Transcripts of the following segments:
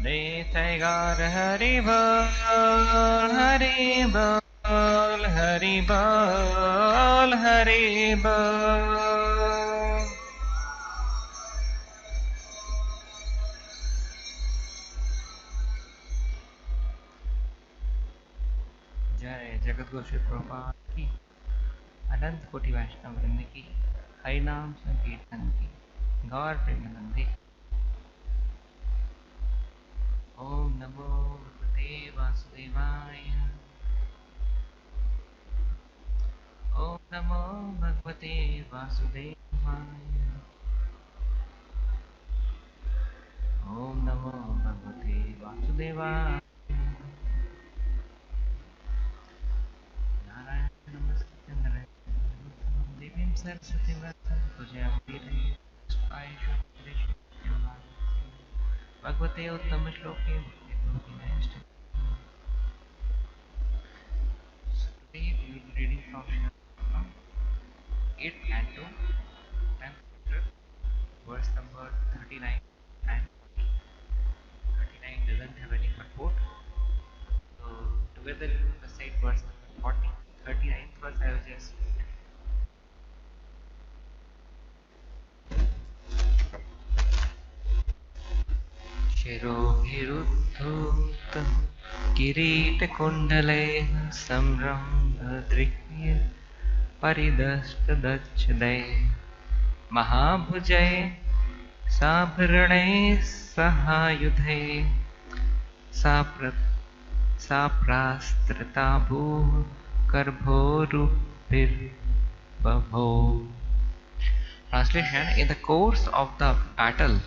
Nitai Gaur Hari Bol, Hari Bol, Hari Bol, Hari Bol. जय जगत गुरु श्री प्रभुपाद की, अनंत कोटि वैष्णव वृंद की, हरि नाम संकीर्तन की, गौर प्रेमानंदी। ओम नमो भगवते वासुदेवाय। ओम नमो भगवते वासुदेवाय। ओम नमो भगवते वासुदेवाय। नारायण नमस्ते नरं देवीं सरस्वतीं व्यासं पूजयामि पीठे भगवते उत्तम श्लोके Today we will be reading from 8 and 2, 10th chapter, verse number 39 and 39 doesn't have any purport. So together we will recite verse number 40. 39th verse I will just शिरोभिरुद्धोक्त किरीटकुण्डलैः सम्रम्भदृग्य परिदष्टदच्छदैः महाभुजैः साभरणैः सहायुधैः साप्रास्त्रता भूः गर्भोरुभिर्बभो. Translation: In the course of the battle,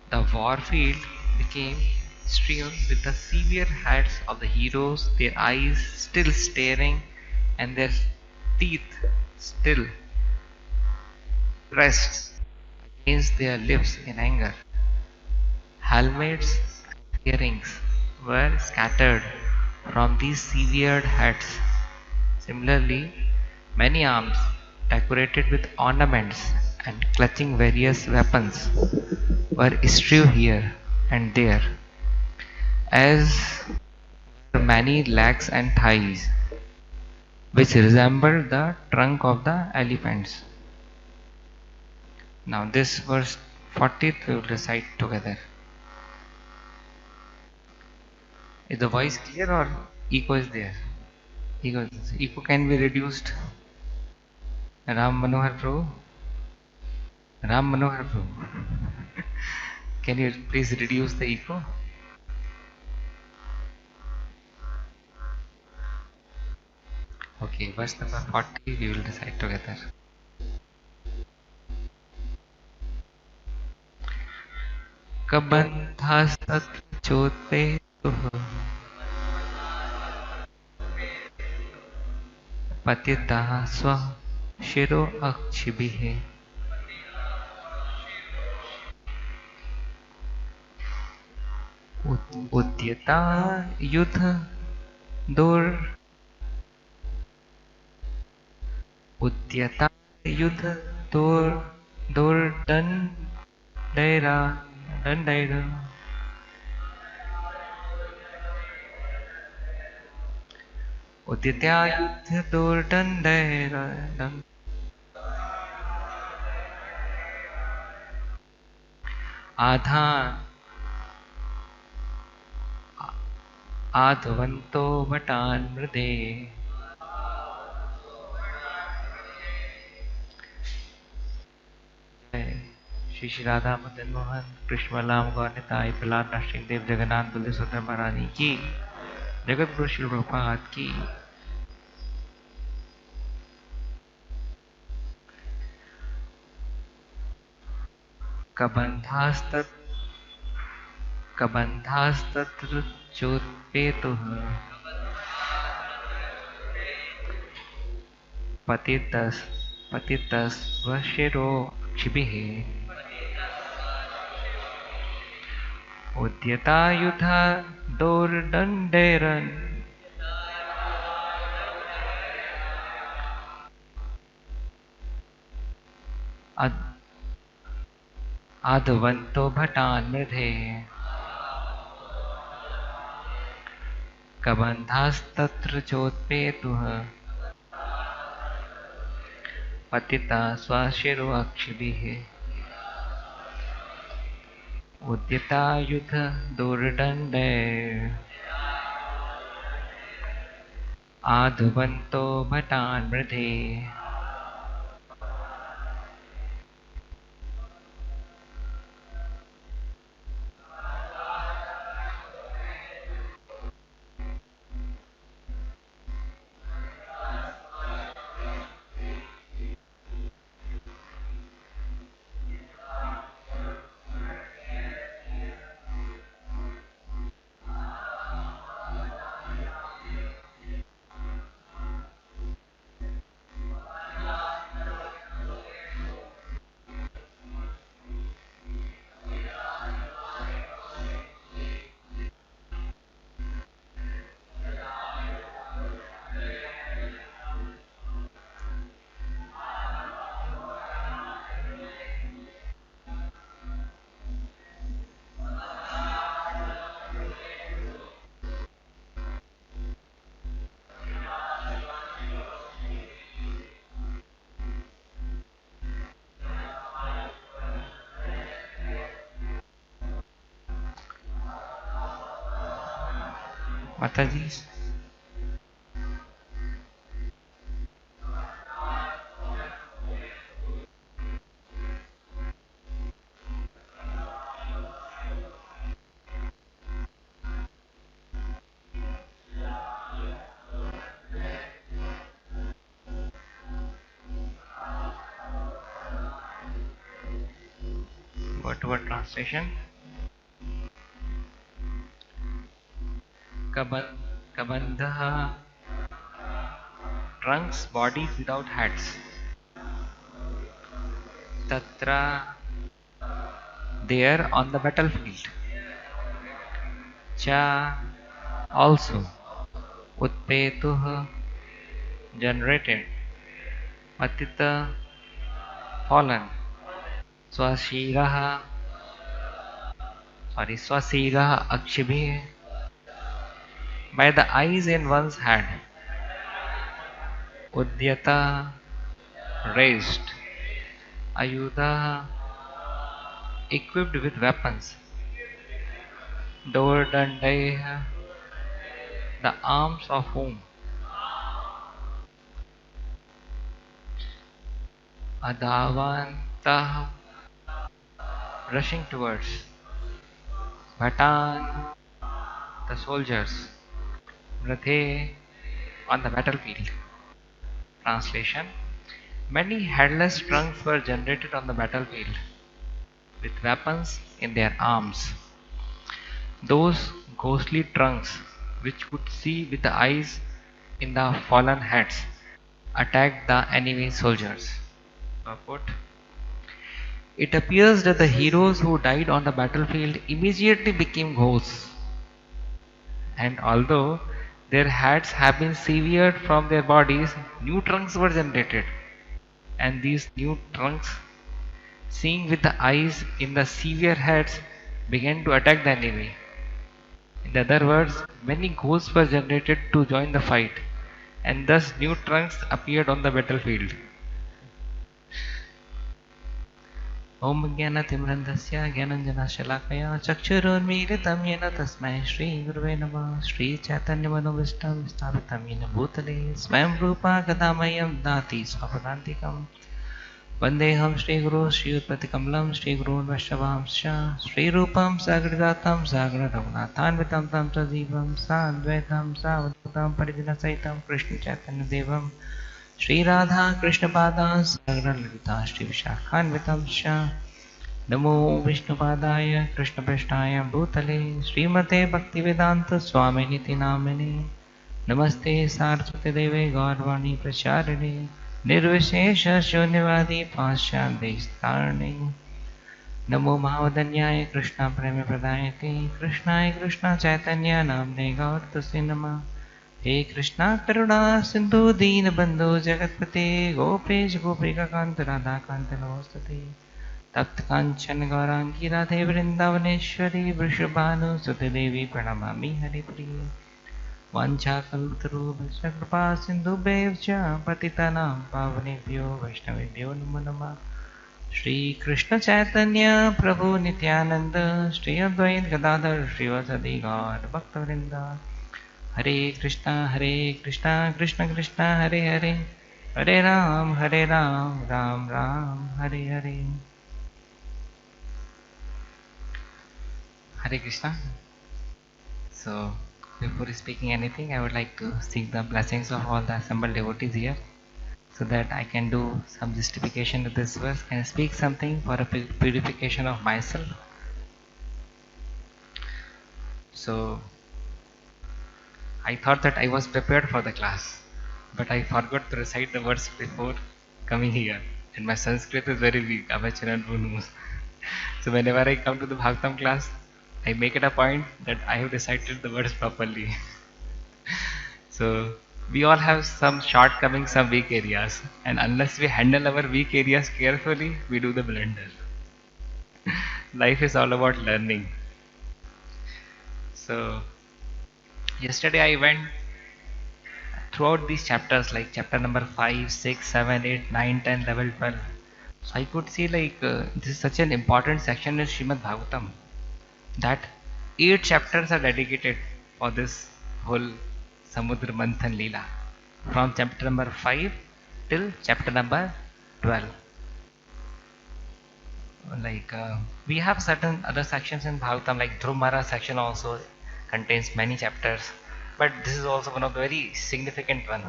the warfield became strewn with the severe heads of the heroes, their eyes still staring and their teeth still pressed against their lips in anger. Helmets and earrings were scattered from these severed heads. Similarly, many arms decorated with ornaments and clutching various weapons were strewed here and there, as were many legs and thighs, which resembled the trunk of the elephants. Now this verse 40th we will recite together. Is the voice clear or echo is there? Echo can be reduced. Ram Manohar Prabhu. Ram Manohar Prabhu. Can you please reduce the echo? Okay, verse number 40 we will recite together. कबन्धास्तच्चोत्ते पतितः स्वः शिरो अक्षिभिः उद्यता युद्ध दोर्दण्डैरा दण्डैरा उद्यता युद्ध दोर्दण्डैरा आधवन्तो भटान् मृदे श्री श्री राधा मदन मोहन कृष्ण बलराम गौर निताई प्रहलाद नरसिंह देव जगन्नाथ बलदेव सुंदर महारानी की, जगत गुरु श्री प्रभुपाद की। कबन्धास्तत्र चोत्पेतुः पतितस्वशिरो क्षिभिः उद्यतायुधा दोर्दण्डैरन् आधवन्तो भटान् मृधे. कबन्धास्तत्र चोत्पेतुः पतिता स्वशिरो अक्षिभिः उद्यतायुध दोर्दण्डैः आधुवन्तो भटान् मृधे। माताजी, word to word translation. Kabandha, trunks, bodies without heads. Tatra, there on the battlefield. Cha, also. Utpetuh, generated. Patita, fallen. Swashiraha, Swasiraha Akshibhi, by the eyes in one's hand. Udyata, raised. Ayudha, equipped with weapons. Dordandaiha, the arms of whom. Adavantah, rushing towards. Bhatan, the soldiers. Rathe, on the battlefield. Translation: many headless trunks were generated on the battlefield, with weapons in their arms. Those ghostly trunks, which could see with the eyes in the fallen heads, attacked the enemy soldiers. Purport: it appears that the heroes who died on the battlefield immediately became ghosts, and although their heads have been severed from their bodies, new trunks were generated, and these new trunks, seeing with the eyes in the severed heads, began to attack the enemy. In other words, many ghosts were generated to join the fight, and thus new trunks appeared on the battlefield. ओम ज्ञानतिम्रन्दस्य ज्ञानञ्जनशलाकया चक्षुरुन्मीलितं येन तस्मै श्रीगुरुवे नमः। श्रीचैतन्यमनोभीष्टं स्थापितं येन भूतले स्वयं रूपा कथामयं ददाति स्वपदान्तिकं। वन्देऽहं श्रीगुरो श्रीयुतपतिकमलं श्रीगुरून् वैष्णवांश्च श्रीरूपं सगृदातं सागररघुनाथान्वितं तं सजीवं साद्वैतं सावधूतं परिजनसहितं कृष्णचैतन्यदेवं श्रीराधा कृष्णपादान् सागरललिता श्रीविशाखान्वितं च। नमो विष्णुपादाय कृष्णपृष्ठाय भूतले श्रीमते भक्तिवेदान्त स्वामिनिति नामिने। नमस्ते सारस्वतीदेवे गौरवाणी प्रचारिणे निर्विशेष शून्यवादी पाश्चात्यदेशतारिणे। नमो महावदन्याय कृष्ण प्रेम प्रदायते कृष्णाय कृष्ण चैतन्य नाम्ने गौरतसे नमः। हे कृष्णा करुणा सिंधु दीनबंधु जगत्पते गोपेश गोपिकाकांत राधाकांत नमोस्तुते। तप्त कांचन गौरांगी राधे वृंदावनेश्वरी वृषभानुसुते देवी प्रणमामि हरिप्रिये। वाञ्छाकल्पतरुभ्यश्च कृपासिन्धुभ्यैव च पतितानां पावनेभ्यो वैष्णवेभ्यो नमो नमः। श्रीकृष्ण चैतन्य प्रभु नित्यानंद श्री अद्वैत गदाधर श्रीवासदि गौर भक्तवृंद। हरे कृष्णा कृष्ण कृष्ण हरे हरे, हरे Ram Ram Ram Hare Hare. Hare Krishna. So, before speaking anything, I would like to seek the blessings of all the assembled devotees here, so that I can do some justification of this verse and speak something for a purification of myself. So, I thought that I was prepared for the class, but I forgot to recite the words before coming here. And my Sanskrit is very weak, Abacharan knows. So whenever I come to the Bhagavatam class, I make it a point that I have recited the words properly. So we all have some shortcomings, some weak areas, and unless we handle our weak areas carefully, we do the blunder. Life is all about learning. So yesterday I went throughout these chapters, like chapter number 5, 6, 7, 8, 9, 10, 11, 12. So I could see this is such an important section in Srimad Bhagavatam that 8 chapters are dedicated for this whole Samudra Manthan Leela, from chapter number 5 till chapter number 12. We have certain other sections in Bhagavatam, like Dhrumara section also contains many chapters, but this is also one of the very significant one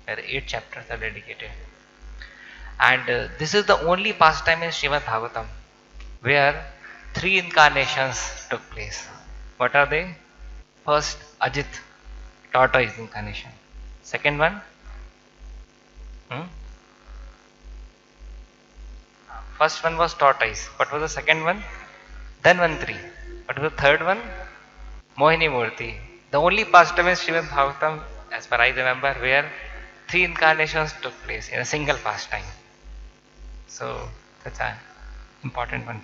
where 8 chapters are dedicated. And this is the only pastime in Srimad Bhagavatam where 3 incarnations took place. What are they? First, Ajit, tortoise incarnation. Second one, hmm? First one was tortoise. What was the second one? Dhanvantri. What was the third one? Mohini Murti. The only pastime in Srimad Bhagavatam, as far I remember, where 3 incarnations took place in a single pastime. So that's an important one.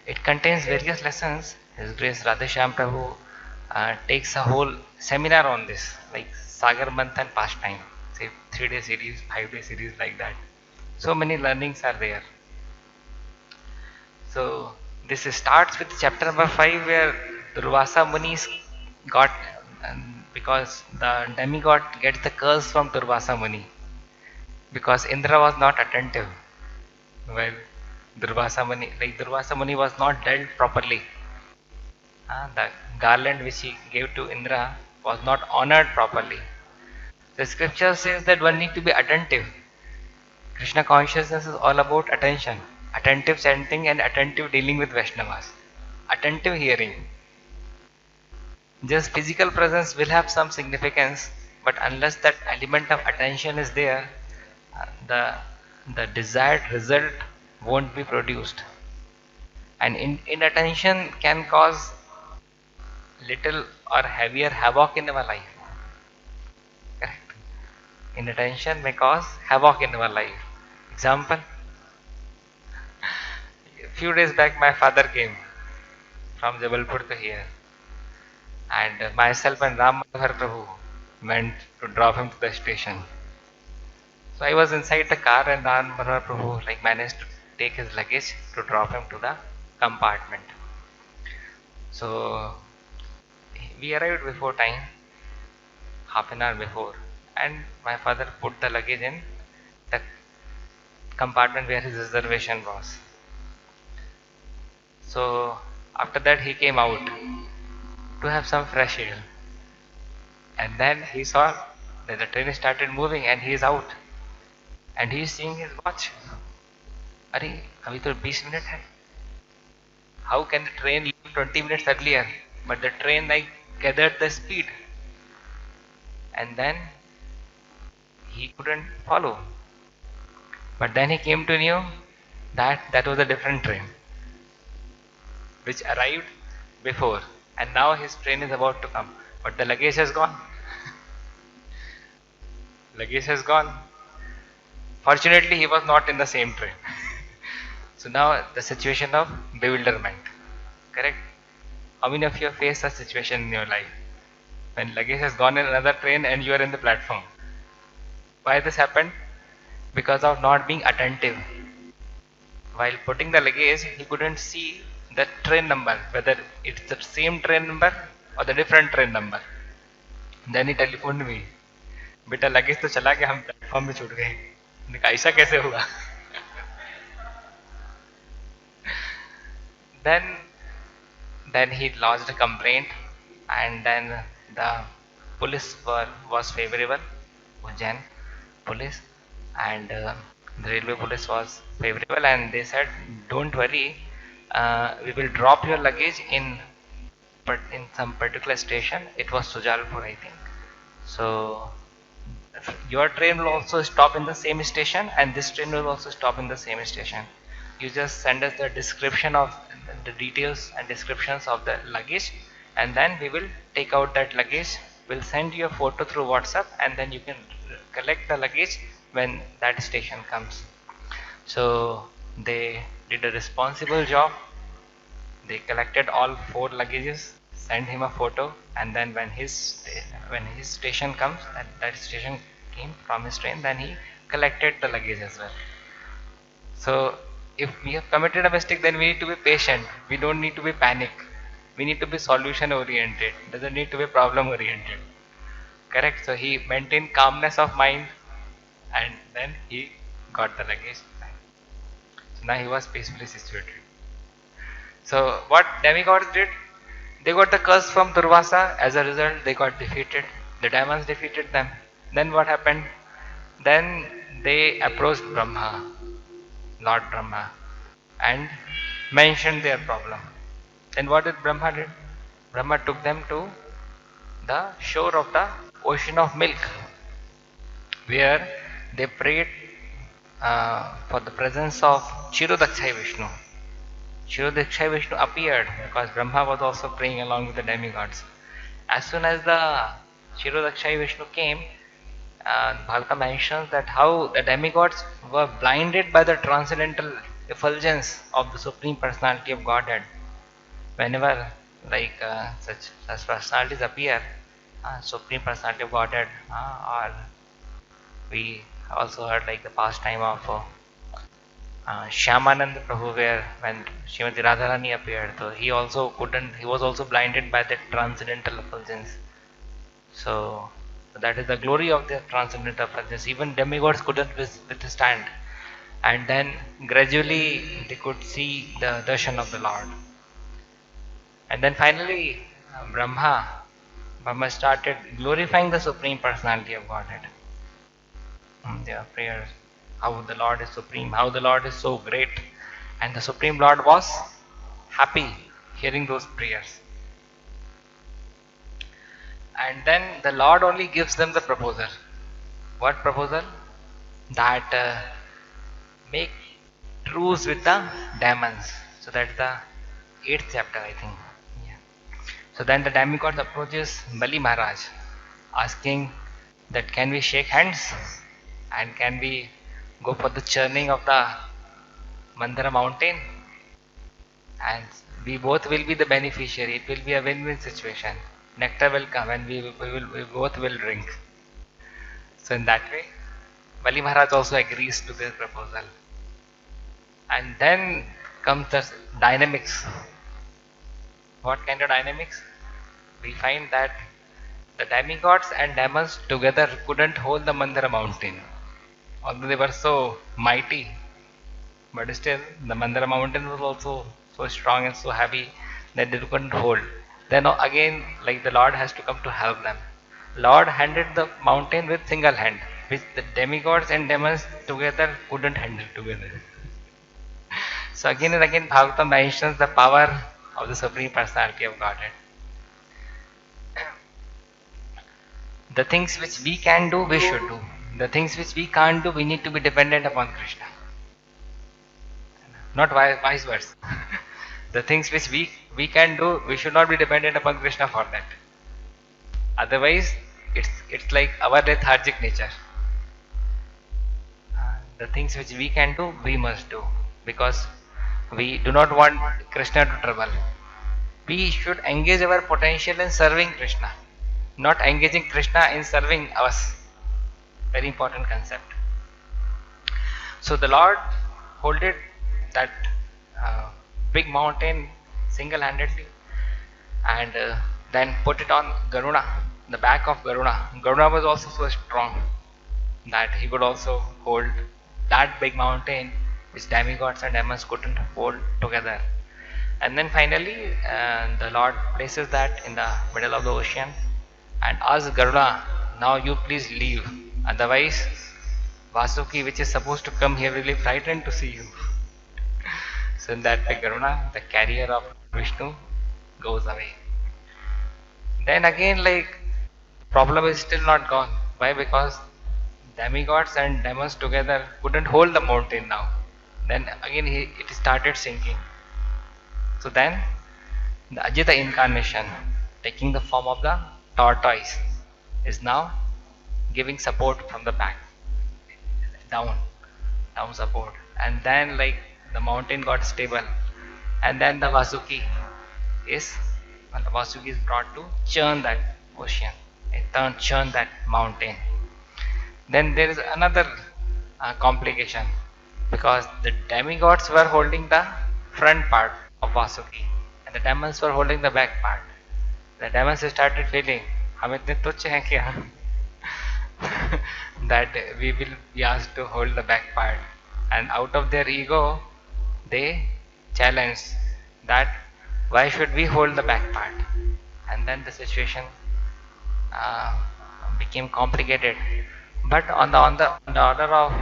It contains various lessons. His Grace Radheshyam Prabhu takes a whole seminar on this, like Sagar Manthan pastime, say 3-day series, 5-day series, like that. So many learnings are there. So this starts with chapter number 5, where Durvasa Munis got, because the demigod gets the curse from Durvasa Muni, because Indra was not attentive. Well, Durvasa Muni was not dealt properly. The garland which he gave to Indra was not honored properly. The scripture says that one need to be attentive. Krishna consciousness is all about attention, attentive chanting and attentive dealing with Vaishnavas, attentive hearing. Just physical presence will have some significance, but unless that element of attention is there, the desired result won't be produced. And inattention can cause little or heavier havoc in our life. Correct. Inattention may cause havoc in our life. Example, a few days back my father came from Jabalpur to here, and myself and Ram Manohar Prabhu went to drop him to the station. So I was inside the car and Ram Manohar Prabhu managed to take his luggage to drop him to the compartment. So we arrived before time, half an hour before, and my father put the luggage in the compartment where his reservation was. So after that he came out to have some fresh air, and then he saw that the train started moving and he is out, and he is seeing his watch. अरे अभी तो 20 minutes है. How can the train leave 20 minutes earlier? But the train gathered the speed, and then he couldn't follow. But then he came to know that was a different train which arrived before, and now his train is about to come, but the luggage has gone. Luggage has gone. Fortunately, he was not in the same train. So now the situation of bewilderment. Correct? How many of you have faced such situation in your life? when luggage has gone in another train and you are in the platform. Why this happened? Because of not being attentive. While putting the luggage, he couldn't see the train number, whether it's the same train number or the different train number. Then he telephoned me. बेटा luggage तो चला गया, हम platform में छूट गए. मैंने कहा ऐसा कैसे हुआ? then then he lodged a complaint, and then the police was favorable, Ujjain police, and the railway police was favorable, and they said don't worry, we will drop your luggage in some particular station. It was Sujalpur, I think. So your train will also stop in the same station, and this train will also stop in the same station. You just send us the description of the details and descriptions of the luggage, and then we will take out that luggage. We'll send you a photo through WhatsApp, and then you can collect the luggage when that station comes. So they did a responsible job. They collected all 4 luggages, sent him a photo, and then when his station comes, and that station came from his train, then he collected the luggage as well. So if we have committed a mistake, then we need to be patient. We don't need to be panic. We need to be solution oriented. Doesn't need to be problem oriented. Correct? So he maintained calmness of mind, and then he got the luggage. So now he was peacefully situated. So what demigods did? They got the curse from Durvasa. As a result, they got defeated. The demons defeated them. Then what happened? Then they approached Brahma, Lord Brahma, and mentioned their problem. Then what did Brahma did? Brahma took them to the shore of the ocean of milk, where they prayed for the presence of Kshirodakshai Vishnu. Kshirodakshai Vishnu appeared because Brahma was also praying along with the demigods. As soon as the Kshirodakshai Vishnu came, Bhagavatam mentions that how the demigods were blinded by the transcendental effulgence of the Supreme Personality of Godhead. Whenever such personalities appear, Supreme Personality of Godhead, or we also heard like the pastime of Shyamananda Prabhu, where when Srimati Radharani appeared, so he was also blinded by that transcendental effulgence. So that is the glory of the transcendental effulgence. Even demigods couldn't withstand, and then gradually they could see the darshan of the Lord. And then finally Brahma started glorifying the Supreme Personality of Godhead. Their prayers, how the Lord is supreme, how the Lord is so great, and the Supreme Lord was happy hearing those prayers. And then the Lord only gives them the proposal. What proposal? That make truce with the demons. So that's the 8th chapter, I think. Yeah. So then the demigod approaches Bali Maharaj, asking that can we shake hands, and can we go for the churning of the Mandara mountain, and we both will be the beneficiary. It will be a win-win situation. Nectar will come, and we both will drink. So in that way, Bali Maharaj also agrees to this proposal. And then comes the dynamics. What kind of dynamics? We find that the demigods and demons together couldn't hold the Mandara mountain. Although they were so mighty, but still the Mandara mountain was also so strong and so heavy that they couldn't hold. Then again, like the Lord has to come to help them. Lord handed the mountain with single hand, which the demigods and demons together couldn't handle together. So again and again Bhagavatam mentions the power of the Supreme Personality of Godhead. The things which we can do, we should do. The things which we can't do, we need to be dependent upon Krishna. Not vice versa. The things which we can do, we should not be dependent upon Krishna for that. Otherwise, it's like our lethargic nature. The things which we can do, we must do, because we do not want Krishna to trouble. We should engage our potential in serving Krishna. not engaging Krishna in serving us. Very important concept. So the Lord holded that uh, big mountain single-handedly, and then put it on Garuda, the back of Garuda. Garuda was also so strong that he could also hold that big mountain which demigods and demons couldn't hold together. And then finally, the Lord places that in the middle of the ocean and asks Garuda, now you please leave. Otherwise, Vasuki, which is supposed to come here, will be frightened to see you. So that the Garuda, the carrier of Vishnu, goes away. Then again, like, problem is still not gone. Why? Because demigods and demons together couldn't hold the mountain now. Then again it started sinking. So then the Ajita incarnation, taking the form of the tortoise, is now giving support from the back, down, down support. And then like the mountain got stable. And then the is Vasuki is brought to churn that ocean. It churn that mountain. Then there is another complication, because the demigods were holding the front part of Vasuki and the demons were holding the back part. The demons started feeling, हम इतने तुच्छ हैं क्या? That we will be asked to hold the back part, and out of their ego they challenged that why should we hold the back part, and then the situation uh, became complicated. But on the order of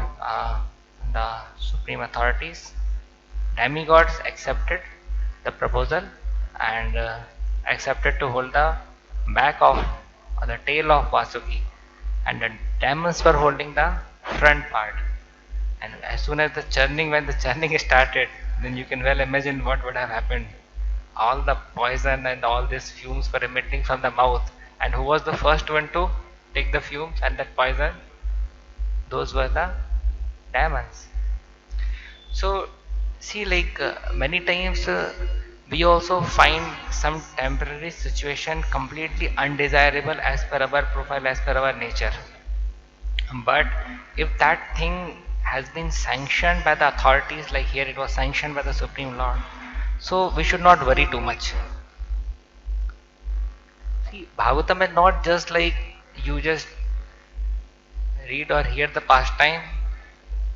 the supreme authorities, demigods accepted the proposal and accepted to hold the back of the tail of Vasuki, and the demons were holding the front part. And as soon as when the churning started, then you can well imagine what would have happened. All the poison and all these fumes were emitting from the mouth, and who was the first one to take the fumes and that poison? Those were the demons. So see, like many times we also find some temporary situation completely undesirable as per our profile, as per our nature. But if that thing has been sanctioned by the authorities, like here it was sanctioned by the Supreme Lord, so we should not worry too much. See, Bhagavatam is not just like you just read or hear the pastime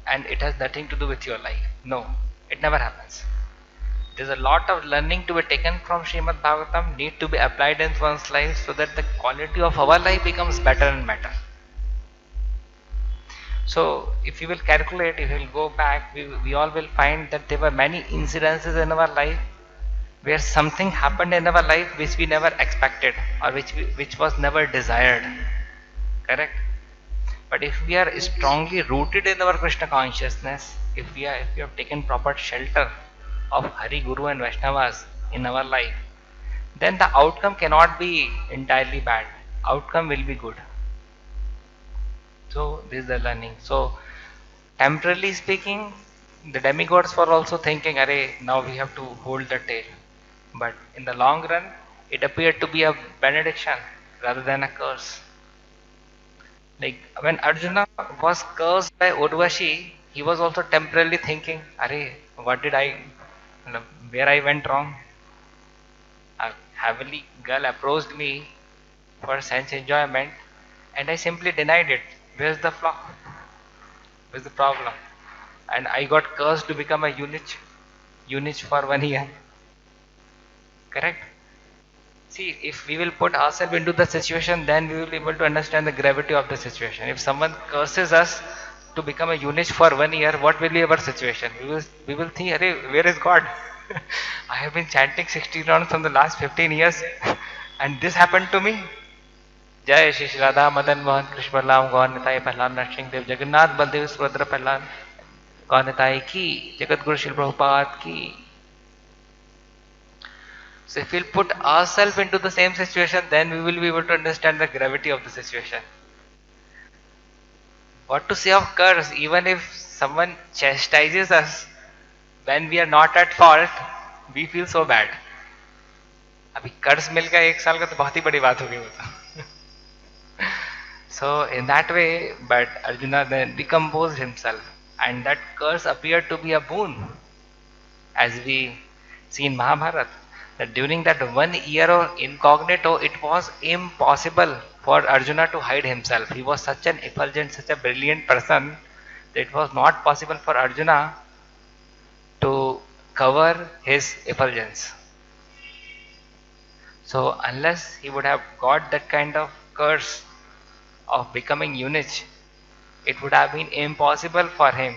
and it has nothing to do with your life. No, it never happens. There's a lot of learning to be taken from Srimad Bhagavatam, need to be applied in one's life so that the quality of our life becomes better and better. So if you will calculate, if you will go back, we all will find that there were many incidences in our life where something happened in our life which we never expected or which was never desired. Correct? But if we are strongly rooted in our Krishna consciousness, if we have taken proper shelter of Hari, Guru and Vaishnavas in our life, then the outcome cannot be entirely bad. Outcome will be good. So this is the learning. So temporarily speaking, the demigods were also thinking, "Arey, now we have to hold the tail." But in the long run, it appeared to be a benediction rather than a curse. Like when Arjuna was cursed by Urvashi, he was also temporarily thinking, "Arey, what did where I went wrong? A heavenly girl approached me for sense enjoyment, and I simply denied it. Where's the flaw? Where's the problem? And I got cursed to become a eunuch for 1 year." Correct? See, if we will put ourselves into the situation, then we will be able to understand the gravity of the situation. If someone curses us to become a eunuch for 1 year, what will be our situation? We will think, "Arey, where is God? I have been chanting 16 rounds from the last 15 years and this happened to me." जय श्री श्री राधा मदन मोहन कृष्ण बलराम गौर निताई प्रहलाद नरसिंह देव जगन्नाथ बलदेव सुभद्रा प्रहलाद गौर निताई की जगत गुरु श्री प्रभुपाद की. So if we'll put ourselves into the same situation, then we will be able to understand the gravity of the situation. What to say of curse? Even if someone chastises us when we are not at fault, we feel so bad. अभी कर्ज मिल गया 1 साल का तो बहुत ही बड़ी बात होगी वो तो. So in that way, but Arjuna then decomposed himself, and that curse appeared to be a boon, as we see in Mahabharata. That during that 1 year of incognito, it was impossible for Arjuna to hide himself. He was such an effulgent, such a brilliant person that it was not possible for Arjuna to cover his effulgence. So unless he would have got that kind of curse of becoming eunuch, it would have been impossible for him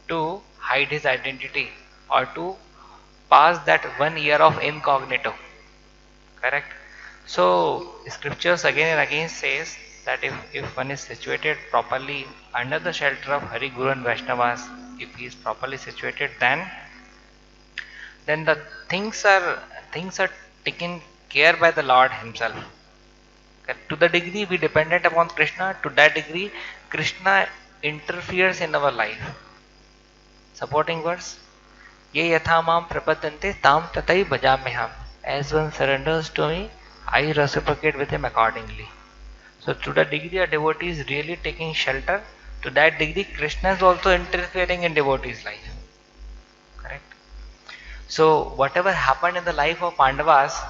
to hide his identity or to pass that 1 year of incognito. Correct? So scriptures again and again says that if one is situated properly under the shelter of Hari Guru and Vaishnavas, if he is properly situated, then the things are taken care by the Lord Himself. To the degree we dependent upon Krishna, to that degree Krishna interferes in our life. Supporting verse. Ye yatha mam prapadante tam tatai bhajamyaham. As one surrenders to me, I reciprocate with him accordingly. So to the degree a devotee is really taking shelter, to that degree Krishna is also interfering in devotee's life. Correct? So whatever happened in the life of Pandavas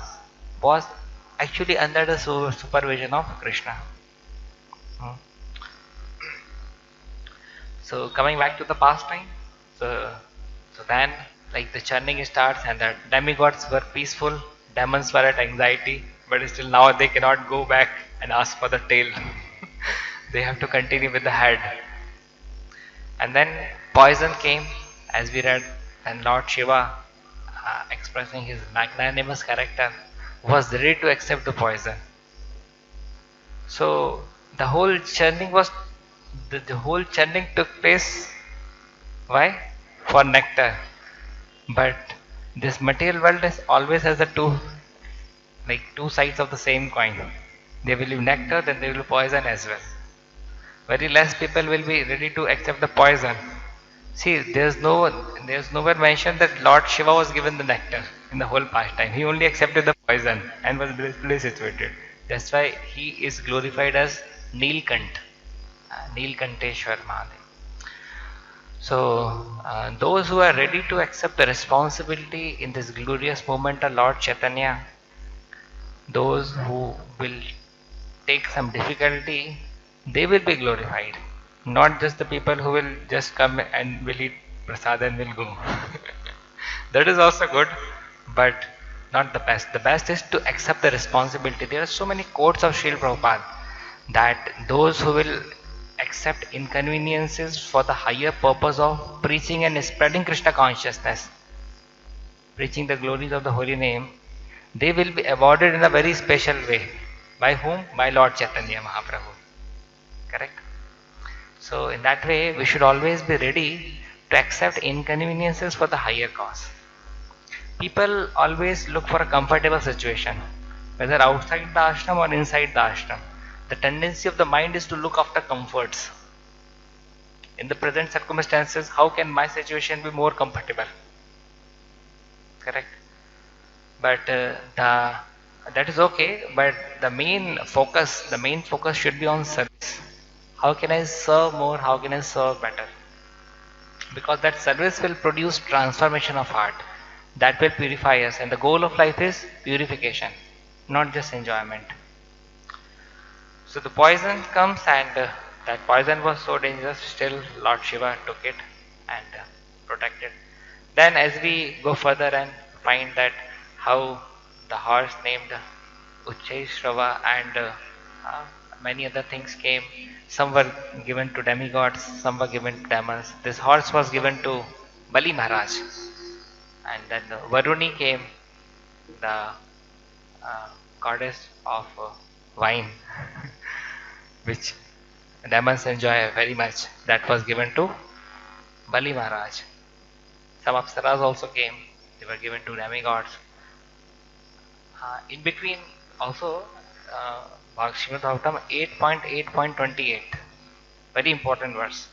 was actually under the supervision of Krishna. Hmm. So coming back to the past time, so then like the churning starts and the demigods were peaceful, demons were at anxiety, but still now they cannot go back and ask for the tail. They have to continue with the head. And then poison came, as we read, and Lord Shiva, expressing his magnanimous character, was ready to accept the poison. So the whole churning was the whole churning took place. Why? For nectar. But this material world is always has the two sides of the same coin. They will give nectar, then they will poison as well. Very less people will be ready to accept the poison. See, there's nowhere mentioned that Lord Shiva was given the nectar in the whole pastime. He only accepted the poison and was blissfully situated. That's why he is glorified as Neelkant, Neelkanteshwar Mahadev. So, those who are ready to accept the responsibility in this glorious moment of Lord Chaitanya, those who will take some difficulty, they will be glorified. Not just the people who will just come and will eat prasad and will go. That is also good, but not the best. The best is to accept the responsibility. There are so many quotes of Srila Prabhupada that those who will accept inconveniences for the higher purpose of preaching and spreading Krishna consciousness, preaching the glories of the holy name, they will be awarded in a very special way. By whom? By Lord Chaitanya Mahaprabhu. Correct? So in that way, we should always be ready to accept inconveniences for the higher cause. People always look for a comfortable situation, whether outside the ashram or inside the ashram. The tendency of the mind is to look after comforts. In the present circumstances, how can my situation be more comfortable? Correct? But that is okay. But the main focus should be on service. How can I serve more? How can I serve better? Because that service will produce transformation of heart. That will purify us. And the goal of life is purification, not just enjoyment. So the poison comes and that poison was so dangerous, still Lord Shiva took it and protected. Then as we go further and find that how the horse named Uchchaishrava and many other things came. Some were given to demigods, some were given to demons. This horse was given to Bali Maharaj. And then Varuni came, the goddess of wine, which demons enjoy very much. That was given to Bali Maharaj. Some apsaras also came. They were given to demigods. In between also Srimad Bhagavatam 8.8.28, very important verse,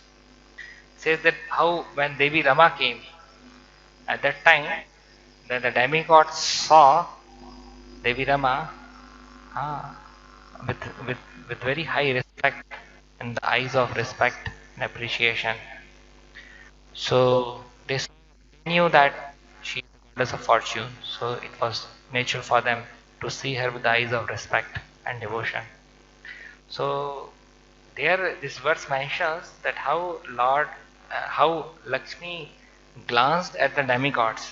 says that how when Devi Rama came, at that time then the demigods saw Devi Rama with, with, with very high respect, in the eyes of respect and appreciation. So they knew that she is the goddess of fortune, so it was natural for them to see her with the eyes of respect and devotion. So there, this verse mentions that how Lakshmi glanced at the demigods,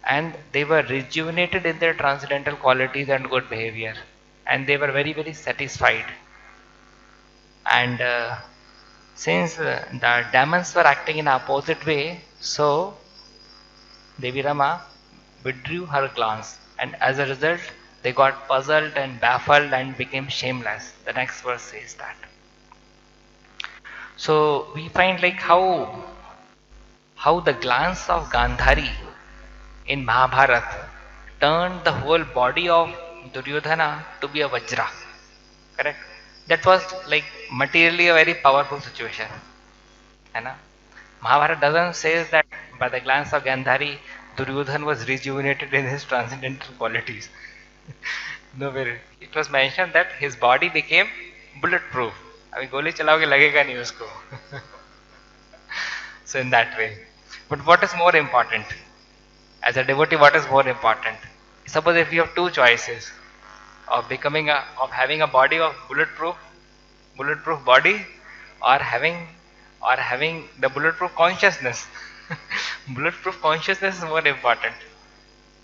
and they were rejuvenated in their transcendental qualities and good behavior, and they were very very satisfied. And since the demons were acting in opposite way, so Devi Rama withdrew her glance, and as a result, they got puzzled and baffled and became shameless. The next verse says that. So we find like how the glance of Gandhari in Mahabharata turned the whole body of Duryodhana to be a Vajra. Correct? That was like materially a very powerful situation. है ना? Mahabharata doesn't say that by the glance of Gandhari, Duryodhan was rejuvenated in his transcendental qualities. Nowhere. It was mentioned that his body became bulletproof. अभी गोली चलाओगे लगेगा नहीं उसको. So in that way. But what is more important? As a devotee, what is more important? Suppose if you have two choices of having a body of bulletproof body, or having the bulletproof consciousness. Bulletproof consciousness is more important.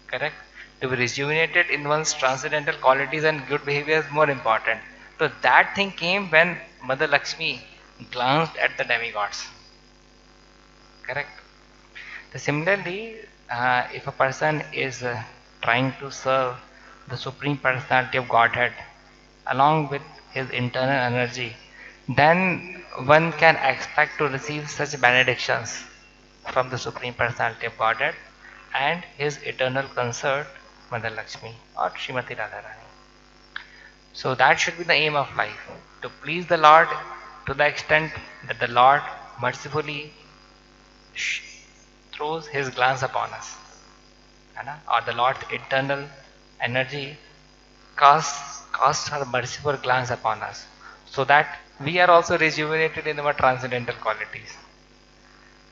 Correct? To be rejuvenated in one's transcendental qualities and good behavior is more important. So that thing came when Mother Lakshmi glanced at the demigods. Correct? So similarly, if a person is trying to serve the Supreme Personality of Godhead along with his internal energy, then one can expect to receive such benedictions from the Supreme Personality of Godhead and his eternal consort, Mother Lakshmi or Srimati Radharani. So that should be the aim of life, to please the Lord to the extent that the Lord mercifully throws his glance upon us, or the Lord's eternal energy casts her merciful glance upon us, so that we are also rejuvenated in our transcendental qualities.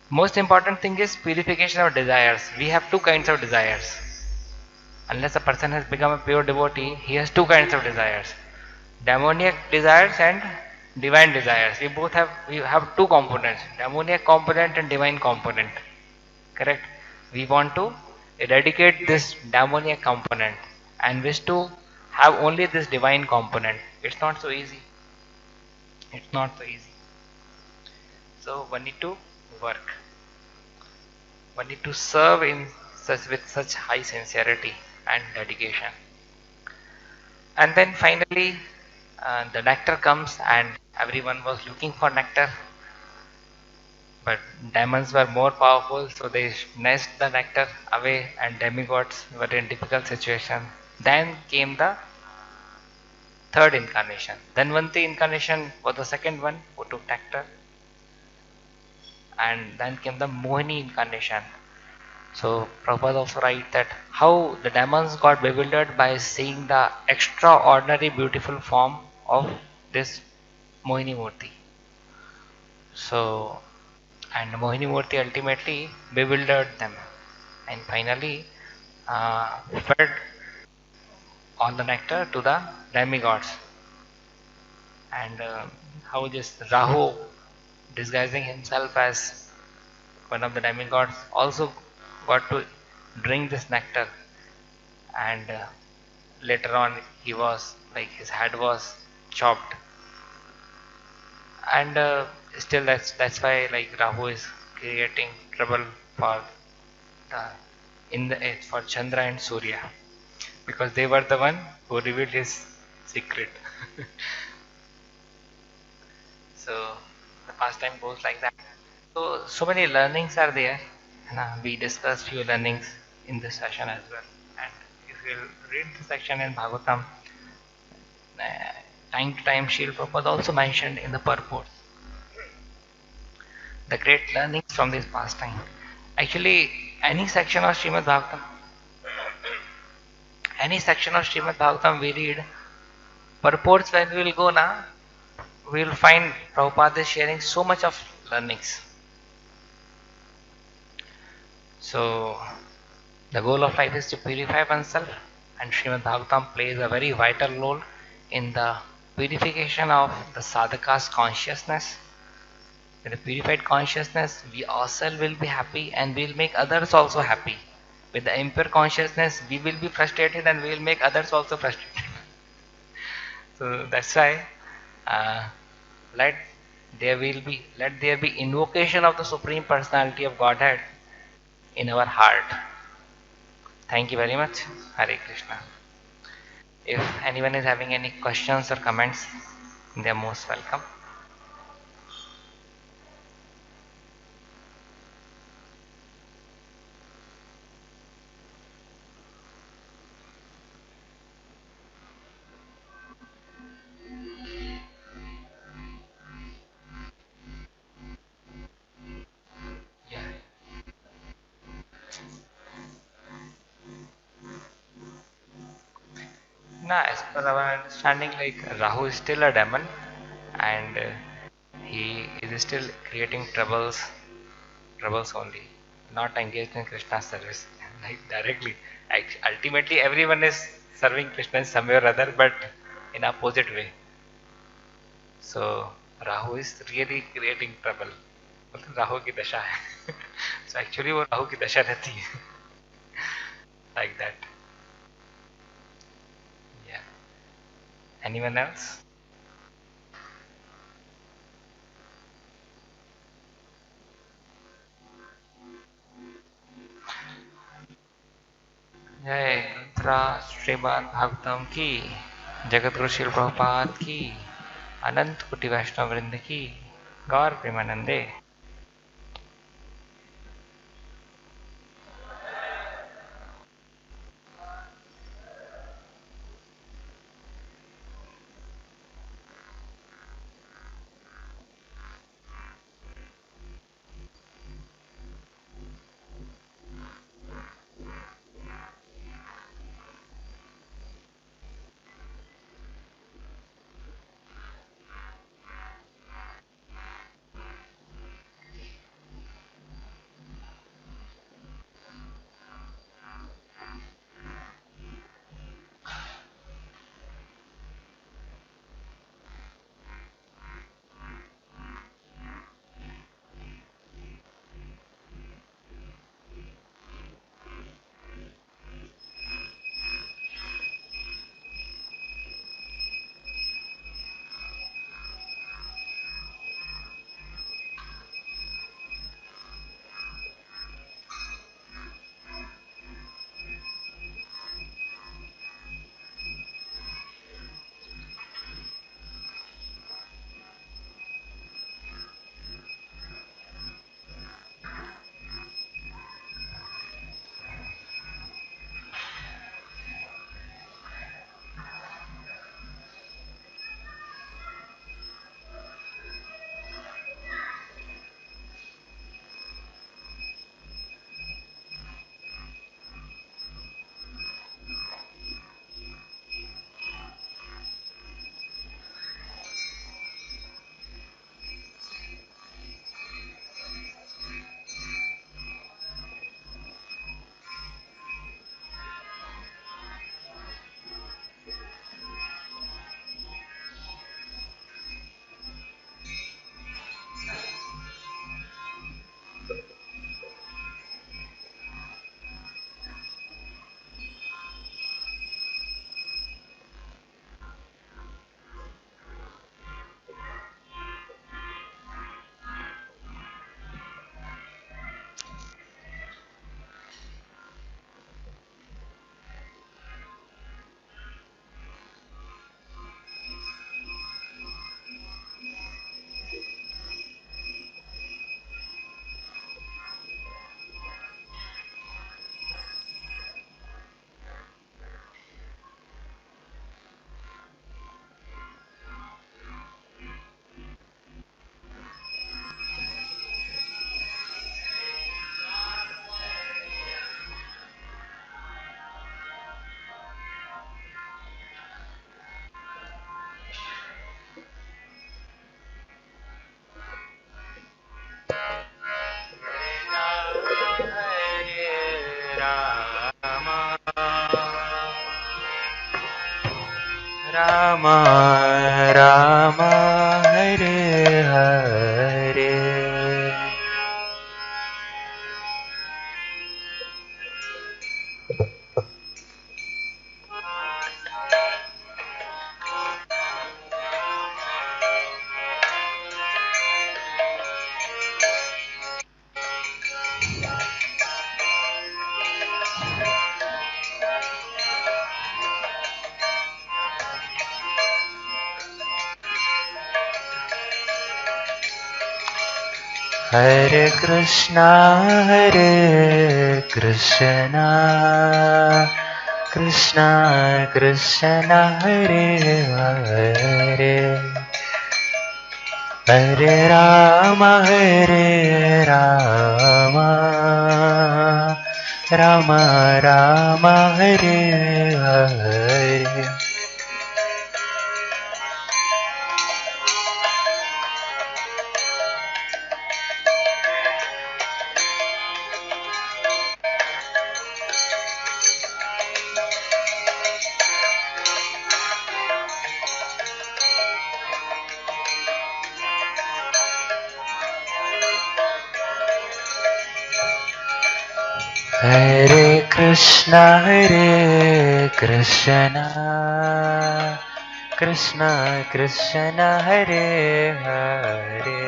Most important thing is purification of desires. We have two kinds of desires. Unless a person has become a pure devotee, he has two kinds of desires: demoniac desires and divine desires. We have two components: demoniac component and divine component. Correct? We want to eradicate this demoniac component and wish to have only this divine component. It's not so easy. It's not so easy. So one need to work. One need to serve with such high sincerity and dedication. And then finally, the nectar comes, and everyone was looking for nectar. But demons were more powerful, so they snatched the nectar away, and demigods were in difficult situation. Then came the third incarnation. Dhanvanti incarnation was the second one who took nectar. And then came the Mohini incarnation. So Prabhupada also writes that how the demons got bewildered by seeing the extraordinary beautiful form of this Mohini Murti. So, and Mohini Murti ultimately bewildered them, and finally fed all the nectar to the demigods. And how this Rahu, disguising himself as one of the demigods, also got to drink this nectar, and later on he was like his head was chopped, and still that's why like Rahu is creating trouble for the for Chandra and Surya, because they were the one who revealed his secret. So the pastime goes like that. So many learnings are there, and we discussed few learnings in this session as well. And if you read the section in Bhagavatam, time to time Srila Prabhupada also mentioned in the purport the great learnings from this pastime. Actually, any section of Srimad Bhagavatam we read, Purports when we will go now, we will find Prabhupada is sharing so much of learnings. So the goal of life is to purify oneself, and Srimad Bhagavatam plays a very vital role in the purification of the sadhaka's consciousness. With a purified consciousness, we ourselves will be happy and we will make others also happy. With the impure consciousness, we will be frustrated and we will make others also frustrated. So that's why uh, let let there be invocation of the Supreme Personality of Godhead in our heart. Thank you very much. Hare Krishna. If anyone is having any questions or comments, they are most welcome. Yeah. Now, as per our understanding, like Rahu is still a demon, and he is still creating troubles only, not engaged in Krishna's service, like directly. Ultimately, everyone is serving Krishna in some way or other, but in opposite way. So Rahu is really creating trouble. बोलते हैं, राहु की दशा है. So actually वो राहु की दशा रहती है. Like that. Yeah. Anyone else? जय ग्रंथरा श्रीमद् भागवतम की, जगत गुरु श्री प्रभुपाद की, अनंत कोटि वैष्णव वृंद की, गौर प्रेमानंदे. राम राम हरे हरे हरे कृष्णा कृष्णा कृष्णा हरे हरे हरे राम राम राम हरे हरे हरे कृष्णा कृष्णा कृष्णा हरे हरे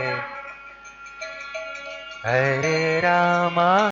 हरे राम